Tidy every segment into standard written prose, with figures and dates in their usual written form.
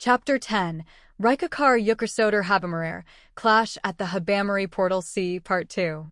Chapter 10, Rikakar Yukursoder Habamarir, Clash at the Habamari Portal C Part 2.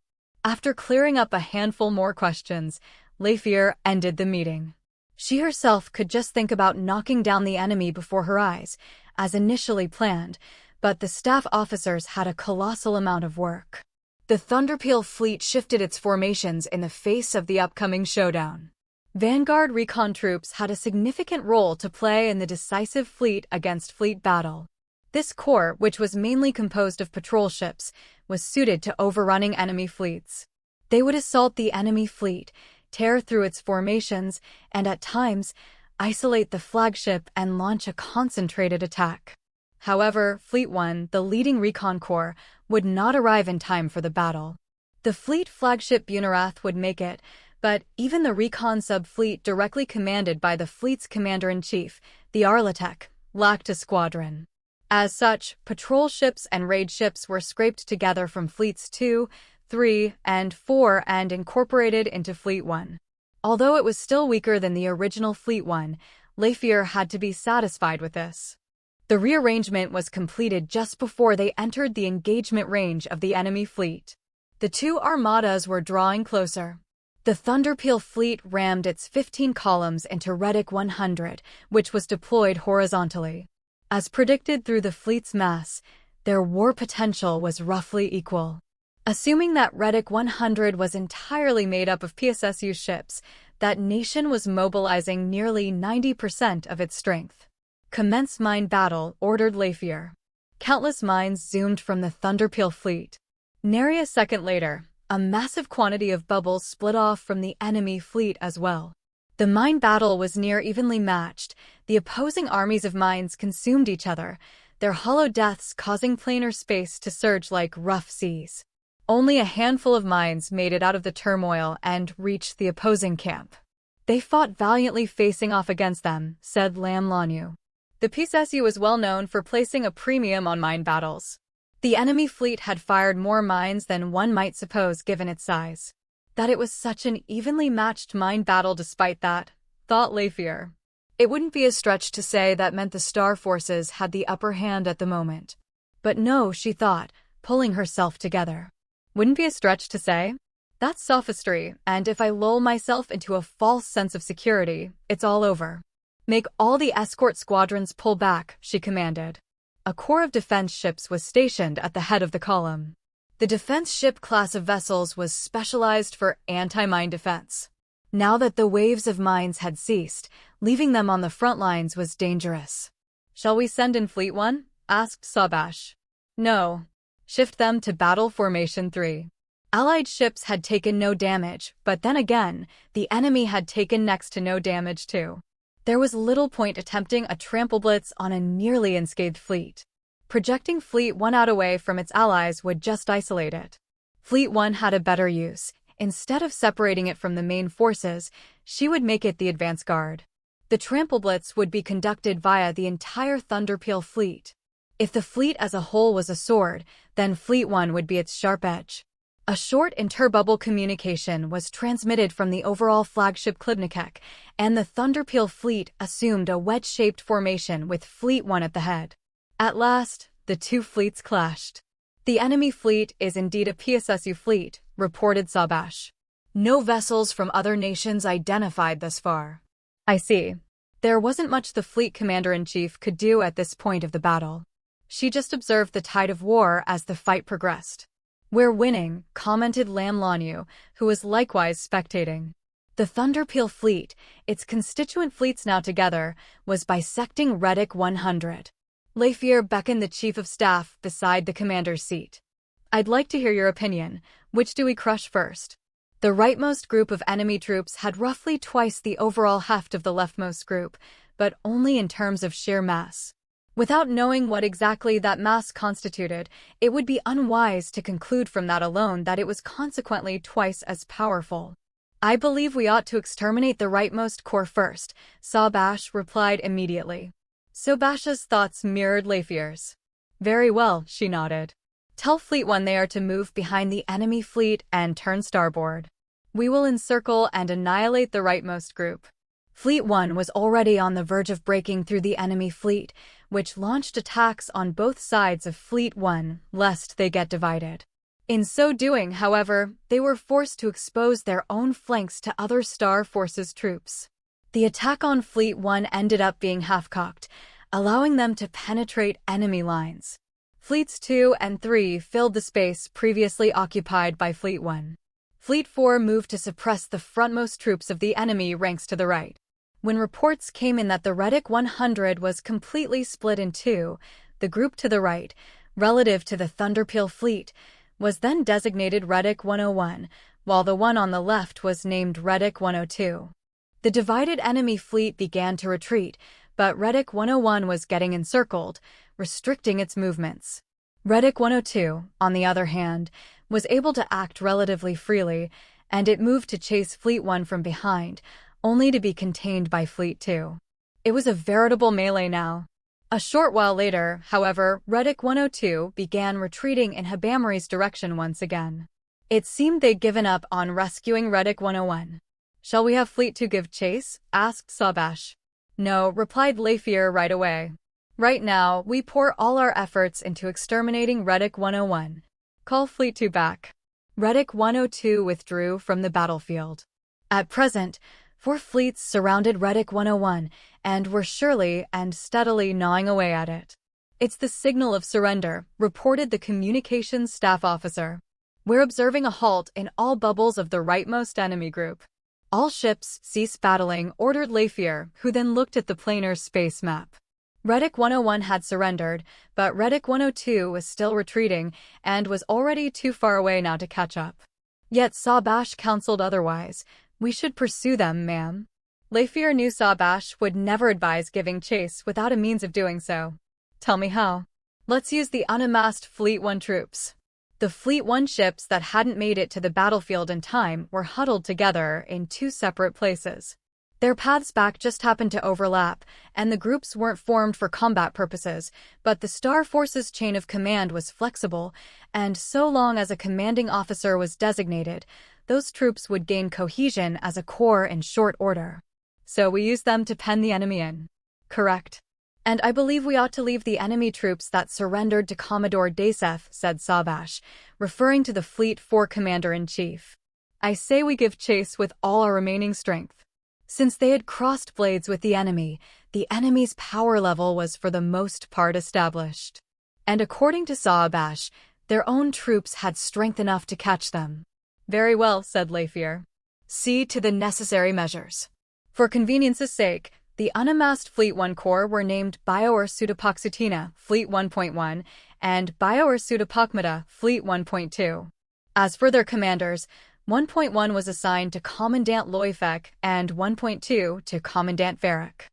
After clearing up a handful more questions, Leifir ended the meeting. She herself could just think about knocking down the enemy before her eyes, as initially planned, but the staff officers had a colossal amount of work. The Thunderpeel fleet shifted its formations in the face of the upcoming showdown. Vanguard recon troops had a significant role to play in the decisive fleet against fleet battle. This corps, which was mainly composed of patrol ships, was suited to overrunning enemy fleets. They would assault the enemy fleet, tear through its formations, and at times, isolate the flagship and launch a concentrated attack. However, Fleet 1, the leading recon corps, would not arrive in time for the battle. The fleet flagship Bunarath would make it, but even the recon sub-fleet directly commanded by the fleet's commander-in-chief, the Arlatek, lacked a squadron. As such, patrol ships and raid ships were scraped together from Fleets 2, 3, and 4 and incorporated into Fleet 1. Although it was still weaker than the original Fleet 1, Leifir had to be satisfied with this. The rearrangement was completed just before they entered the engagement range of the enemy fleet. The two armadas were drawing closer. The Thunderpeel fleet rammed its 15 columns into Reddick 100, which was deployed horizontally. As predicted through the fleet's mass, their war potential was roughly equal. Assuming that Reddick 100 was entirely made up of PSSU ships, that nation was mobilizing nearly 90% of its strength. "Commence mine battle," ordered Leifir. Countless mines zoomed from the Thunderpeel fleet. Nary a second later, a massive quantity of bubbles split off from the enemy fleet as well. The mine battle was near evenly matched. The opposing armies of mines consumed each other, their hollow deaths causing planar space to surge like rough seas. Only a handful of mines made it out of the turmoil and reached the opposing camp. "They fought valiantly facing off against them," said Lam Lanyu. The PSSU was well known for placing a premium on mine battles. The enemy fleet had fired more mines than one might suppose given its size. That it was such an evenly matched mine battle despite that, thought Leifir. It wouldn't be a stretch to say that meant the Star Forces had the upper hand at the moment. But no, she thought, pulling herself together. Wouldn't be a stretch to say? That's sophistry, and if I lull myself into a false sense of security, it's all over. "Make all the escort squadrons pull back," she commanded. A corps of defense ships was stationed at the head of the column. The defense ship class of vessels was specialized for anti-mine defense. Now that the waves of mines had ceased, leaving them on the front lines was dangerous. "Shall we send in Fleet 1? Asked Sabash. "No. Shift them to Battle Formation 3. Allied ships had taken no damage, but then again, the enemy had taken next to no damage too. There was little point attempting a trample blitz on a nearly unscathed fleet. Projecting Fleet 1 out away from its allies would just isolate it. Fleet 1 had a better use. Instead of separating it from the main forces, she would make it the advance guard. The trample blitz would be conducted via the entire Thunderpeel fleet. If the fleet as a whole was a sword, then Fleet 1 would be its sharp edge. A short interbubble communication was transmitted from the overall flagship Klibnikek, and the Thunderpeel fleet assumed a wedge-shaped formation with Fleet 1 at the head. At last, the two fleets clashed. "The enemy fleet is indeed a PSSU fleet," reported Sabash. "No vessels from other nations identified thus far." "I see." There wasn't much the fleet commander-in-chief could do at this point of the battle. She just observed the tide of war as the fight progressed. "We're winning," commented Lam Lanyu, who was likewise spectating. The Thunderpeel fleet, its constituent fleets now together, was bisecting Reddick 100. Leifir beckoned the chief of staff beside the commander's seat. "I'd like to hear your opinion. Which do we crush first?" The rightmost group of enemy troops had roughly twice the overall heft of the leftmost group, but only in terms of sheer mass. Without knowing what exactly that mass constituted, it would be unwise to conclude from that alone that it was consequently twice as powerful. "I believe we ought to exterminate the rightmost corps first," Sabash replied immediately. Sabash's thoughts mirrored Leifir's. "Very well," she nodded. "Tell Fleet 1 they are to move behind the enemy fleet and turn starboard. We will encircle and annihilate the rightmost group." Fleet 1 was already on the verge of breaking through the enemy fleet, which launched attacks on both sides of Fleet 1, lest they get divided. In so doing, however, they were forced to expose their own flanks to other Star Forces troops. The attack on Fleet 1 ended up being half-cocked, allowing them to penetrate enemy lines. Fleets 2 and 3 filled the space previously occupied by Fleet 1. Fleet 4 moved to suppress the frontmost troops of the enemy ranks to the right. When reports came in that the Reddick 100 was completely split in two, the group to the right, relative to the Thunderpeel fleet, was then designated Reddick 101, while the one on the left was named Reddick 102. The divided enemy fleet began to retreat, but Reddick 101 was getting encircled, restricting its movements. Reddick 102, on the other hand, was able to act relatively freely, and it moved to chase Fleet 1 from behind, only to be contained by Fleet 2. It was a veritable melee now. A short while later, however, Reddick 102 began retreating in Habamary's direction once again. It seemed they'd given up on rescuing Reddick 101. "Shall we have Fleet 2 give chase?" asked Sabash. "No," replied Lafier right away. "Right now, we pour all our efforts into exterminating Reddick 101. Call Fleet 2 back." Reddick 102 withdrew from the battlefield. At present, 4 fleets surrounded Reddick 101 and were surely and steadily gnawing away at it. "It's the signal of surrender," reported the communications staff officer. "We're observing a halt in all bubbles of the rightmost enemy group. All ships cease battling," ordered Lafier, who then looked at the planar space map. Reddick 101 had surrendered, but Reddick 102 was still retreating and was already too far away now to catch up. Yet Sabash counseled otherwise. "We should pursue them, ma'am." Lafier knew Sabash would never advise giving chase without a means of doing so. "Tell me how." "Let's use the unamassed Fleet 1 troops." The Fleet 1 ships that hadn't made it to the battlefield in time were huddled together in 2 separate places. Their paths back just happened to overlap, and the groups weren't formed for combat purposes, but the Star Forces chain of command was flexible, and so long as a commanding officer was designated, those troops would gain cohesion as a corps in short order. "So we use them to pen the enemy in." "Correct. And I believe we ought to leave the enemy troops that surrendered to Commodore Dasef," said Sabash, referring to the Fleet 4 commander-in-chief. "I say we give chase with all our remaining strength." Since they had crossed blades with the enemy's power level was for the most part established. And according to Sabash, their own troops had strength enough to catch them. "Very well," said Lafier. "See to the necessary measures." For convenience's sake, the unamassed Fleet 1 Corps were named Bioer Pseudopoxitina, Fleet 1.1, and Bioer Pseudopokmata, Fleet 1.2. As for their commanders, 1.1 was assigned to Commandant Loifek and 1.2 to Commandant Varric.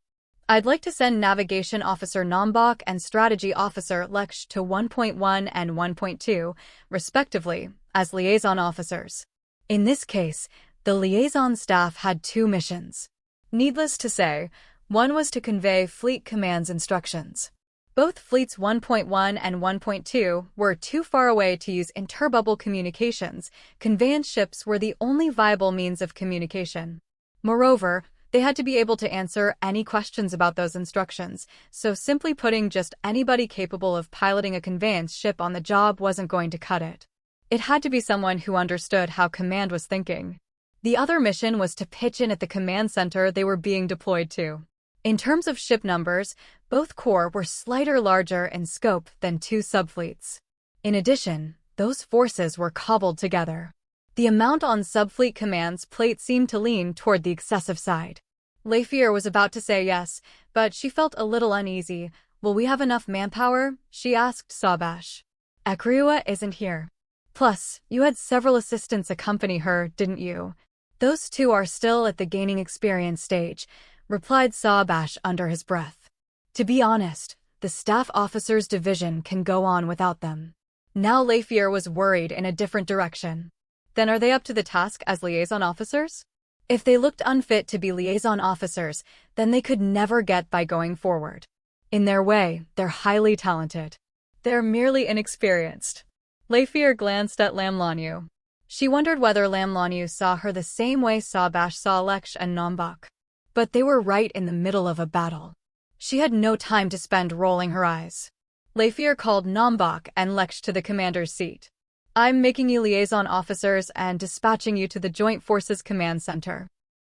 "I'd like to send Navigation Officer Nombach and Strategy Officer Leksh to 1.1 and 1.2, respectively, as liaison officers." In this case, the liaison staff had 2 missions. Needless to say, one was to convey Fleet Command's instructions. Both Fleets 1.1 and 1.2 were too far away to use interbubble communications. Conveyance ships were the only viable means of communication. Moreover, they had to be able to answer any questions about those instructions, so simply putting just anybody capable of piloting a conveyance ship on the job wasn't going to cut it. It had to be someone who understood how command was thinking. The other mission was to pitch in at the command center they were being deployed to. In terms of ship numbers, both corps were slightly larger in scope than 2 subfleets. In addition, those forces were cobbled together. The amount on subfleet command's plate seemed to lean toward the excessive side. Lafier was about to say yes, but she felt a little uneasy. "Will we have enough manpower?" she asked Sabash. "Ekriua isn't here. Plus, you had several assistants accompany her, didn't you?" "Those 2 are still at the gaining experience stage," replied Sabash under his breath. "To be honest, the staff officers' division can go on without them." Now Lafier was worried in a different direction. "Then are they up to the task as liaison officers?" If they looked unfit to be liaison officers, then they could never get by going forward. In their way, they're highly talented. They're merely inexperienced. Lafier glanced at Lamlanu. She wondered whether Lamlanu saw her the same way Sabash saw Leksh and Nombach. But they were right in the middle of a battle. She had no time to spend rolling her eyes. Leifir called Nombok and Leksh to the commander's seat. I'm making you liaison officers and dispatching you to the Joint Forces Command Center.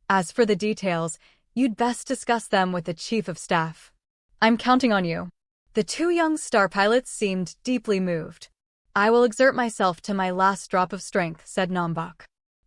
As for the details, you'd best discuss them with the Chief of Staff. I'm counting on you. The two young star pilots seemed deeply moved. I will exert myself to my last drop of strength, said Nombok.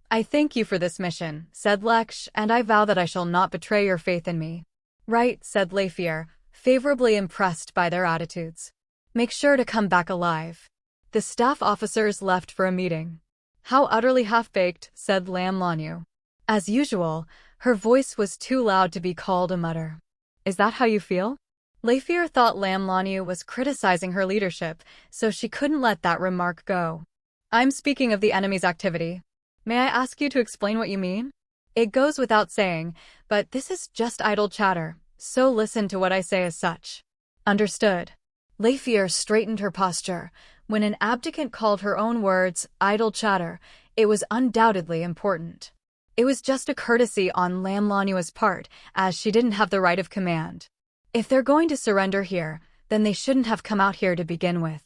I thank you for this mission, said Leksh, and I vow that I shall not betray your faith in me. Right, said Leifir, favorably impressed by their attitudes. Make sure to come back alive. The staff officers left for a meeting. How utterly half-baked, said Lam Lanyu. As usual, her voice was too loud to be called a mutter. Is that how you feel? Leifir thought Lam Lanyu was criticizing her leadership, so she couldn't let that remark go. I'm speaking of the enemy's activity. May I ask you to explain what you mean? It goes without saying, but this is just idle chatter, so listen to what I say as such. Understood. Leifir straightened her posture. When an abdicant called her own words idle chatter, it was undoubtedly important. It was just a courtesy on Lam Lanyu's part, as she didn't have the right of command. If they're going to surrender here, then they shouldn't have come out here to begin with.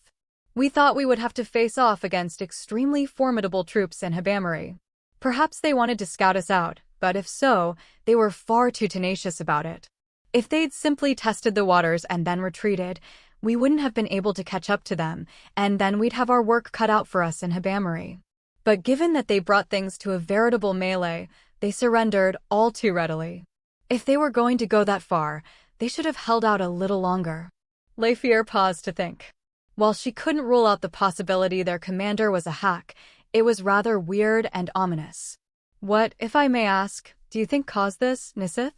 We thought we would have to face off against extremely formidable troops in Habamari. Perhaps they wanted to scout us out, but if so, they were far too tenacious about it. If they'd simply tested the waters and then retreated, we wouldn't have been able to catch up to them, and then we'd have our work cut out for us in Habamari. But given that they brought things to a veritable melee, they surrendered all too readily. If they were going to go that far, they should have held out a little longer. Leifir paused to think. While she couldn't rule out the possibility their commander was a hack, it was rather weird and ominous. What, if I may ask, do you think caused this, Nisith?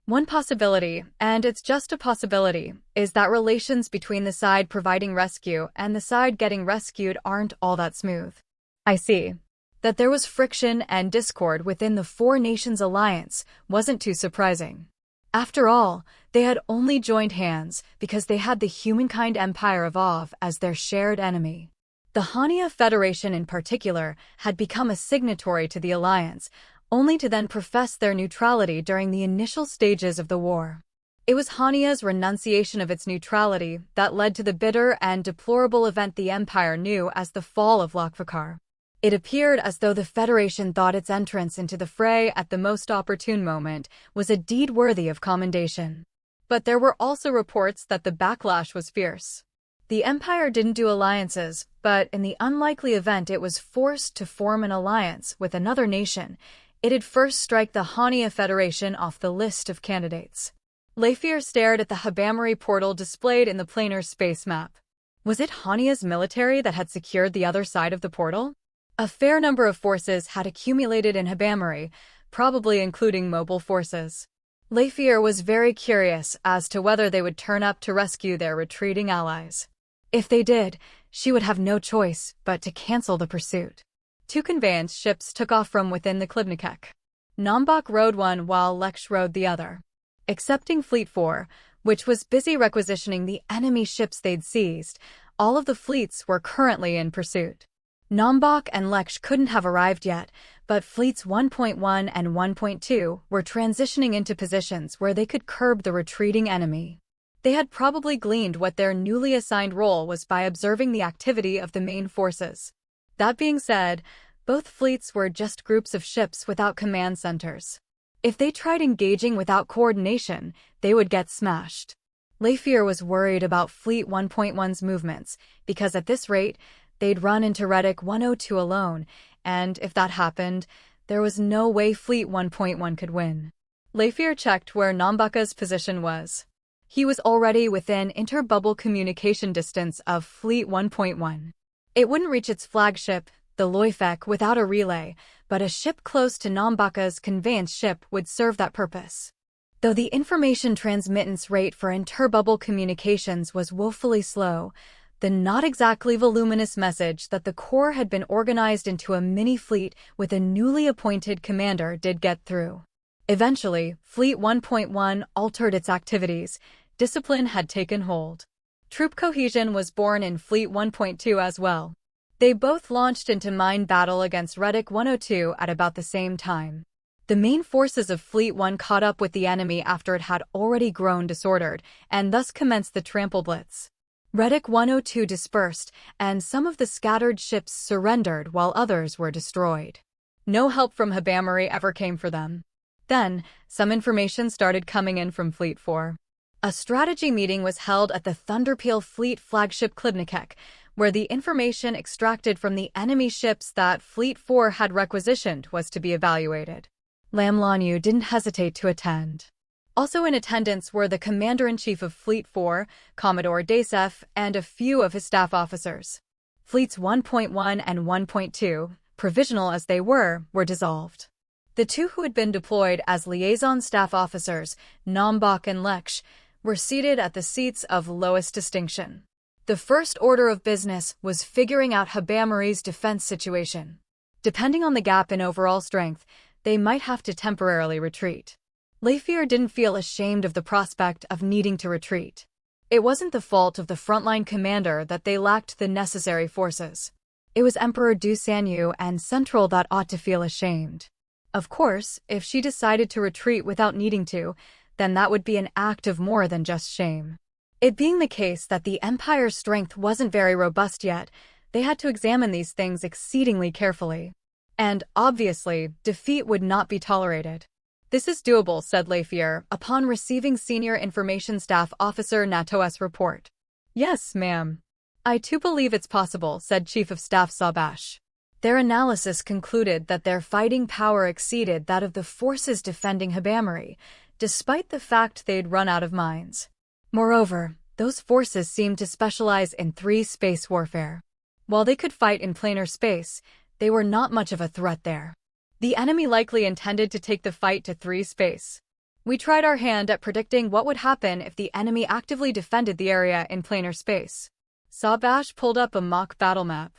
One possibility, and it's just a possibility, is that relations between the side providing rescue and the side getting rescued aren't all that smooth. I see. That there was friction and discord within the Four Nations alliance wasn't too surprising. After all, they had only joined hands because they had the humankind empire of Ov as their shared enemy. The Hania Federation in particular had become a signatory to the alliance, only to then profess their neutrality during the initial stages of the war. It was Hania's renunciation of its neutrality that led to the bitter and deplorable event the Empire knew as the fall of Lokvakar. It appeared as though the Federation thought its entrance into the fray at the most opportune moment was a deed worthy of commendation. But there were also reports that the backlash was fierce. The Empire didn't do alliances, but in the unlikely event it was forced to form an alliance with another nation, it'd first strike the Hania Federation off the list of candidates. Leifir stared at the Habamari portal displayed in the planar space map. Was it Hania's military that had secured the other side of the portal? A fair number of forces had accumulated in Habamari, probably including mobile forces. Leifir was very curious as to whether they would turn up to rescue their retreating allies. If they did, she would have no choice but to cancel the pursuit. Two conveyance ships took off from within the Klivnikek. Nombok rowed one while Leksh rowed the other. Excepting Fleet 4, which was busy requisitioning the enemy ships they'd seized, all of the fleets were currently in pursuit. Nombok and Leksh couldn't have arrived yet, but Fleets 1.1 and 1.2 were transitioning into positions where they could curb the retreating enemy. They had probably gleaned what their newly assigned role was by observing the activity of the main forces. That being said, both fleets were just groups of ships without command centers. If they tried engaging without coordination, they would get smashed. Leifir was worried about Fleet 1.1's movements, because at this rate, they'd run into Reddick 102 alone, and if that happened, there was no way Fleet 1.1 could win. Leifir checked where Nombaka's position was. He was already within interbubble communication distance of Fleet 1.1. It wouldn't reach its flagship, the Loifek, without a relay, but a ship close to Nombaka's conveyance ship would serve that purpose. Though the information transmittance rate for interbubble communications was woefully slow, the not exactly voluminous message that the Corps had been organized into a mini-fleet with a newly appointed commander did get through. Eventually, Fleet 1.1 altered its activities. Discipline had taken hold. Troop cohesion was born in Fleet 1.2 as well. They both launched into mine battle against Reddick 102 at about the same time. The main forces of Fleet 1 caught up with the enemy after it had already grown disordered, and thus commenced the trample blitz. Reddick 102 dispersed, and some of the scattered ships surrendered while others were destroyed. No help from Habamari ever came for them. Then, some information started coming in from Fleet 4. A strategy meeting was held at the Thunderpeel Fleet flagship Klibnikek, where the information extracted from the enemy ships that Fleet 4 had requisitioned was to be evaluated. Lam Lanyu didn't hesitate to attend. Also in attendance were the Commander-in-Chief of Fleet 4, Commodore Dasef, and a few of his staff officers. Fleets 1.1 and 1.2, provisional as they were dissolved. The two who had been deployed as liaison staff officers, Nombak and Leksh, were seated at the seats of lowest distinction. The first order of business was figuring out Habamari's defense situation. Depending on the gap in overall strength, they might have to temporarily retreat. Leifir didn't feel ashamed of the prospect of needing to retreat. It wasn't the fault of the frontline commander that they lacked the necessary forces. It was Emperor Du Sanyu and Central that ought to feel ashamed. Of course, if she decided to retreat without needing to, then that would be an act of more than just shame. It being the case that the Empire's strength wasn't very robust yet, they had to examine these things exceedingly carefully. And, obviously, defeat would not be tolerated. "This is doable," said Leifir, upon receiving Senior Information Staff Officer Nato's report. "Yes, ma'am. I too believe it's possible," said Chief of Staff Sabash. Their analysis concluded that their fighting power exceeded that of the forces defending Habamari, despite the fact they'd run out of mines. Moreover, those forces seemed to specialize in 3-space warfare. While they could fight in planar space, they were not much of a threat there. The enemy likely intended to take the fight to 3-space. We tried our hand at predicting what would happen if the enemy actively defended the area in planar space. Sabash pulled up a mock battle map.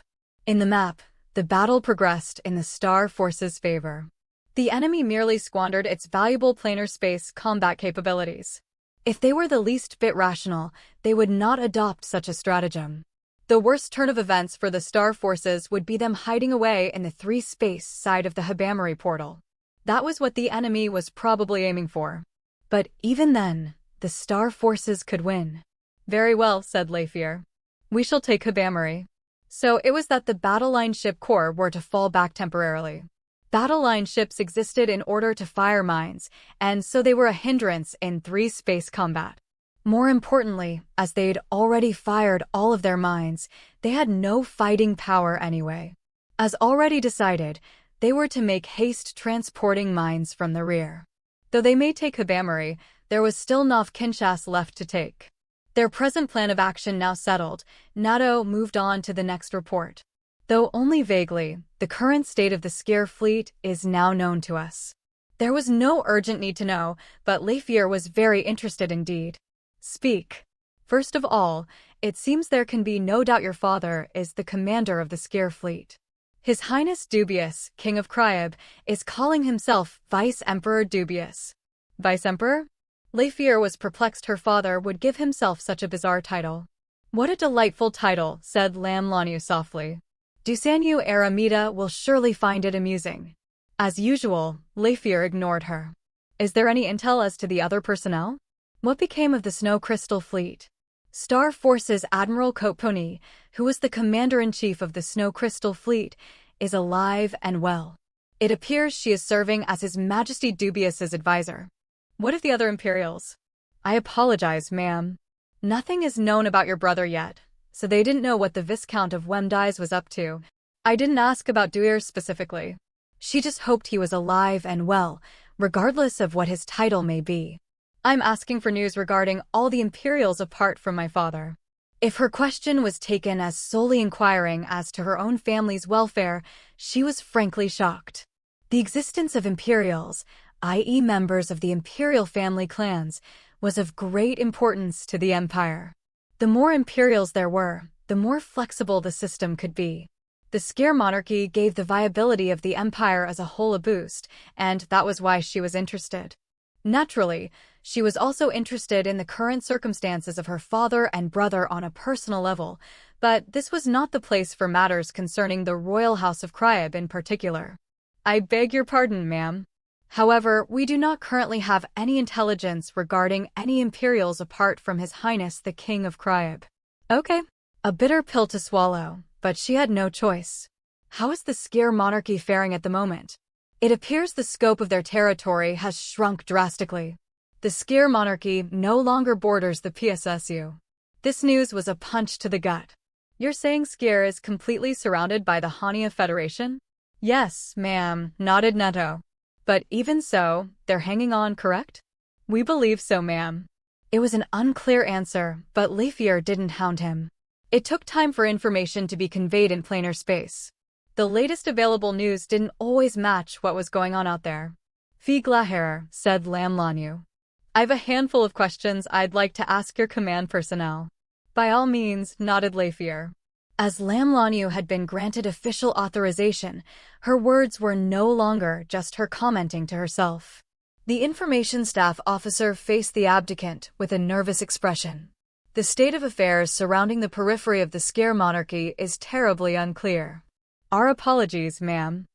In the map, the battle progressed in the Star Force's favor. The enemy merely squandered its valuable planar space combat capabilities. If they were the least bit rational, they would not adopt such a stratagem. The worst turn of events for the Star Forces would be them hiding away in the 3-space side of the Habamari portal. That was what the enemy was probably aiming for. But even then, the Star Forces could win. "Very well," said Leifir. "We shall take Habamari." So it was that the battle line ship corps were to fall back temporarily. Battle line ships existed in order to fire mines, and so they were a hindrance in 3-space combat. More importantly, as they'd already fired all of their mines, they had no fighting power anyway. As already decided, they were to make haste transporting mines from the rear. Though they may take Habamari, there was still Nov Kinshas left to take. Their present plan of action now settled, Nato moved on to the next report. Though only vaguely, the current state of the Skier fleet is now known to us. There was no urgent need to know, but Leifir was very interested indeed. "Speak. First of all, it seems there can be no doubt your father is the commander of the Skier fleet. His Highness Dubious, King of Cryeb, is calling himself Vice Emperor Dubious." Vice Emperor? Leifir was perplexed her father would give himself such a bizarre title. "What a delightful title," said Lam Lanyu softly. "Dusanyu Aramida will surely find it amusing." As usual, Leifir ignored her. "Is there any intel as to the other personnel? What became of the Snow Crystal Fleet?" Star Forces Admiral Koponi, who was the commander-in-chief of the Snow Crystal Fleet, is alive and well. It appears she is serving as His Majesty Dubious's advisor. "What of the other Imperials?" "I apologize, ma'am. Nothing is known about your brother yet, so they didn't know what the Viscount of Wemdies was up to. I didn't ask about Duir specifically. She just hoped he was alive and well, regardless of what his title may be. I'm asking for news regarding all the Imperials apart from my father." If her question was taken as solely inquiring as to her own family's welfare, she was frankly shocked. The existence of Imperials, i.e. members of the Imperial family clans, was of great importance to the Empire. The more Imperials there were, the more flexible the system could be. The Skier monarchy gave the viability of the Empire as a whole a boost, and that was why she was interested. Naturally, she was also interested in the current circumstances of her father and brother on a personal level, but this was not the place for matters concerning the royal house of Cryeb in particular. "I beg your pardon, ma'am." However, we do not currently have any intelligence regarding any Imperials apart from His Highness the King of Cryb. Okay. A bitter pill to swallow, but she had no choice. How is the Skier monarchy faring at the moment? It appears the scope of their territory has shrunk drastically. The Skier monarchy no longer borders the PSSU. This news was a punch to the gut. You're saying Skier is completely surrounded by the Hania Federation? Yes, ma'am, nodded Neto. But even so, they're hanging on, correct? We believe so, ma'am. It was an unclear answer, but Leafier didn't hound him. It took time for information to be conveyed in plainer space. The latest available news didn't always match what was going on out there. Fi Glaher, said Lam Lanyu. I've a handful of questions I'd like to ask your command personnel. By all means, nodded Leafier. As Lam Lanyu had been granted official authorization, her words were no longer just her commenting to herself. The information staff officer faced the abdicant with a nervous expression. The state of affairs surrounding the periphery of the Skier monarchy is terribly unclear. Our apologies, ma'am.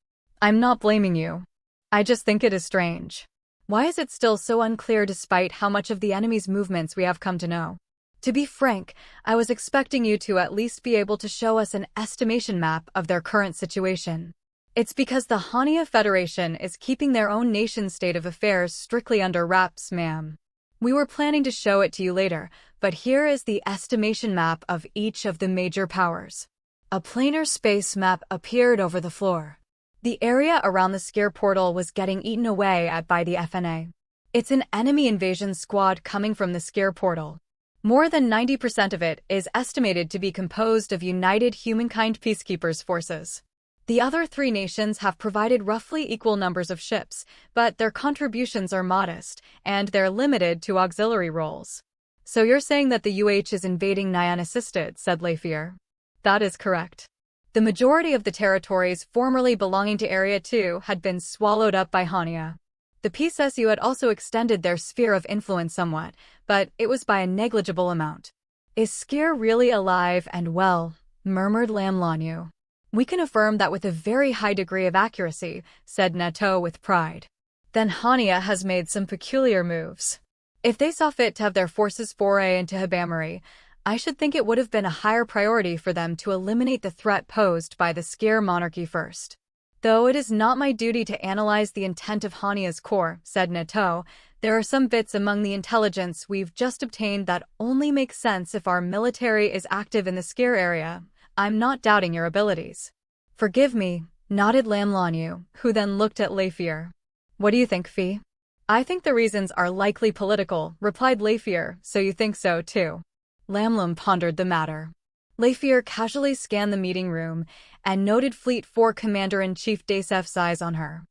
I'm not blaming you. I just think it is strange. Why is it still so unclear despite how much of the enemy's movements we have come to know? To be frank, I was expecting you to at least be able to show us an estimation map of their current situation. It's because the Hania Federation is keeping their own nation's state of affairs strictly under wraps, ma'am. We were planning to show it to you later, but here is the estimation map of each of the major powers. A planar space map appeared over the floor. The area around the Skier portal was getting eaten away at by the FNA. It's an enemy invasion squad coming from the Skier portal. More than 90% of it is estimated to be composed of United Humankind Peacekeepers forces. The other three nations have provided roughly equal numbers of ships, but their contributions are modest, and they're limited to auxiliary roles. So you're saying that the UH is invading Nyan assisted, said Leafier. That is correct. The majority of the territories formerly belonging to Area 2 had been swallowed up by Hania. The PSSU had also extended their sphere of influence somewhat, but it was by a negligible amount. Is Skier really alive and well? Murmured Lam Lanyu. We can affirm that with a very high degree of accuracy, said Neto with pride. Then Hania has made some peculiar moves. If they saw fit to have their forces foray into Habamari, I should think it would have been a higher priority for them to eliminate the threat posed by the Skier monarchy first. Though it is not my duty to analyze the intent of Hania's core, said Neto, there are some bits among the intelligence we've just obtained that only make sense if our military is active in the Skier area. I'm not doubting your abilities. Forgive me, nodded Lam Lanyu, who then looked at Leafier. What do you think, Fi? I think the reasons are likely political, replied Leafier, so you think so too. Lamlam pondered the matter. Leafier casually scanned the meeting room and noted Fleet 4 Commander-in-Chief Dasef's eyes on her.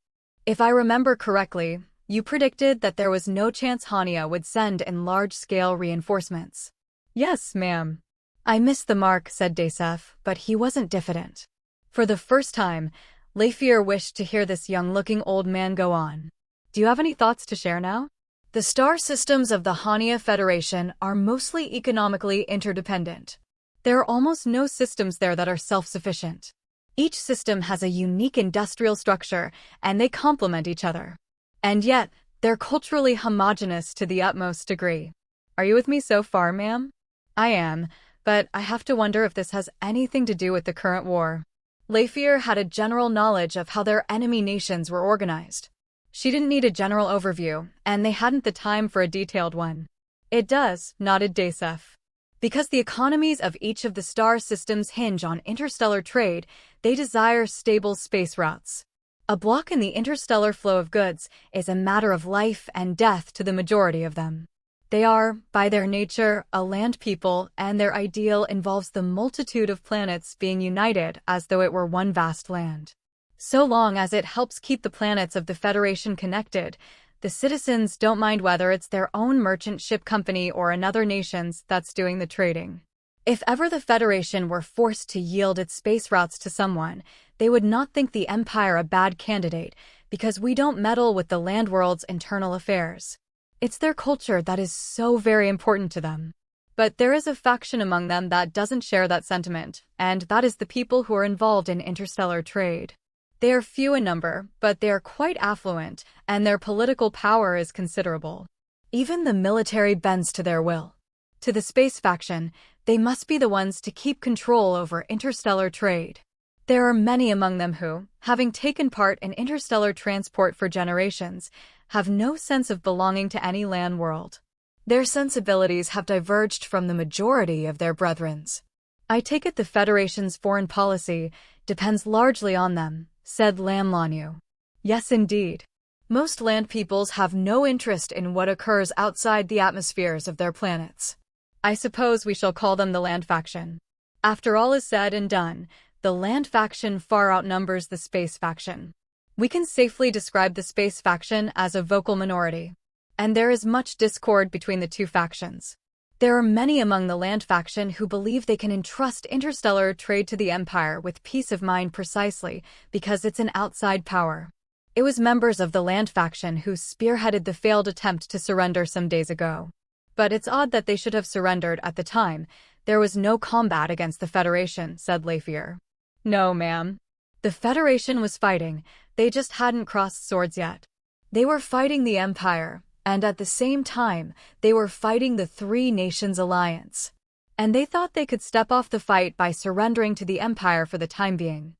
If I remember correctly, you predicted that there was no chance Hania would send in large-scale reinforcements. Yes, ma'am. I missed the mark, said Dasef, but he wasn't diffident. For the first time, Leafier wished to hear this young-looking old man go on. Do you have any thoughts to share now? The star systems of the Hania Federation are mostly economically interdependent. There are almost no systems there that are self-sufficient. Each system has a unique industrial structure, and they complement each other. And yet, they're culturally homogeneous to the utmost degree. Are you with me so far, ma'am? I am, but I have to wonder if this has anything to do with the current war. Leafier had a general knowledge of how their enemy nations were organized. She didn't need a general overview, and they hadn't the time for a detailed one. It does, nodded Dasef. Because the economies of each of the star systems hinge on interstellar trade, they desire stable space routes. A block in the interstellar flow of goods is a matter of life and death to the majority of them. They are, by their nature, a land people, and their ideal involves the multitude of planets being united as though it were one vast land. So long as it helps keep the planets of the Federation connected, the citizens don't mind whether it's their own merchant ship company or another nation's that's doing the trading. If ever the Federation were forced to yield its space routes to someone, they would not think the Empire a bad candidate, because we don't meddle with the land world's internal affairs. It's their culture that is so very important to them. But there is a faction among them that doesn't share that sentiment, and that is the people who are involved in interstellar trade. They are few in number, but they are quite affluent, and their political power is considerable. Even the military bends to their will. To the space faction, they must be the ones to keep control over interstellar trade. There are many among them who, having taken part in interstellar transport for generations, have no sense of belonging to any land world. Their sensibilities have diverged from the majority of their brethrens. I take it the Federation's foreign policy depends largely on them, said Lamlanu. Yes, indeed. Most land peoples have no interest in what occurs outside the atmospheres of their planets. I suppose we shall call them the land faction. After all is said and done, the land faction far outnumbers the space faction. We can safely describe the space faction as a vocal minority. And there is much discord between the two factions. There are many among the land faction who believe they can entrust interstellar trade to the Empire with peace of mind precisely because it's an outside power. It was members of the land faction who spearheaded the failed attempt to surrender some days ago. But it's odd that they should have surrendered at the time. There was no combat against the Federation, said Lafier. No, ma'am. The Federation was fighting, they just hadn't crossed swords yet. They were fighting the Empire, and at the same time, they were fighting the Three Nations Alliance. And they thought they could step off the fight by surrendering to the Empire for the time being.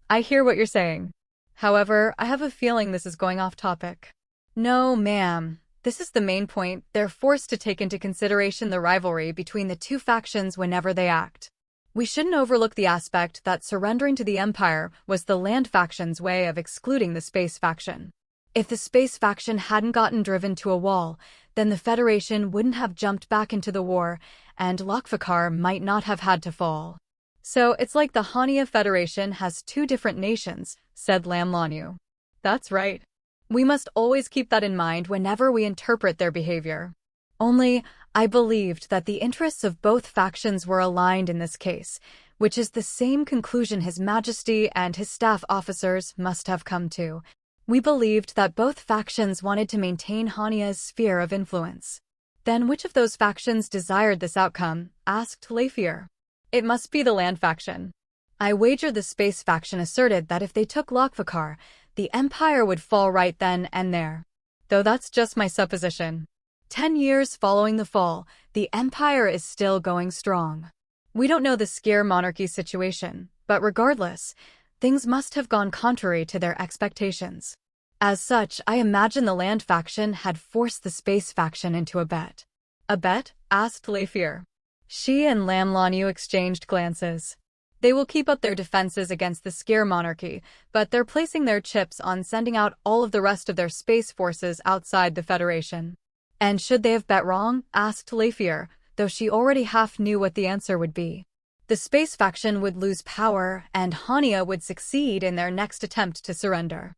I hear what you're saying. However, I have a feeling this is going off topic. No, ma'am. This is the main point. They're forced to take into consideration the rivalry between the two factions whenever they act. We shouldn't overlook the aspect that surrendering to the Empire was the land faction's way of excluding the space faction. If the space faction hadn't gotten driven to a wall, then the Federation wouldn't have jumped back into the war, and Lokfikar might not have had to fall. So it's like the Hania Federation has two different nations, said Lamlanu. That's right. We must always keep that in mind whenever we interpret their behavior. Only, I believed that the interests of both factions were aligned in this case, which is the same conclusion His Majesty and his staff officers must have come to. We believed that both factions wanted to maintain Hania's sphere of influence. Then which of those factions desired this outcome? Asked Lafier. It must be the land faction. I wager the space faction asserted that if they took Lokfikar, the Empire would fall right then and there. Though that's just my supposition. 10 years following the fall, the Empire is still going strong. We don't know the Skir monarchy situation, but regardless, things must have gone contrary to their expectations. As such, I imagine the land faction had forced the space faction into a bet. A bet? Asked Lafier. She and Lamlanu exchanged glances. They will keep up their defenses against the Skir monarchy, but they're placing their chips on sending out all of the rest of their space forces outside the Federation. And should they have bet wrong? Asked Lafier, though she already half knew what the answer would be. The space faction would lose power, and Hania would succeed in their next attempt to surrender.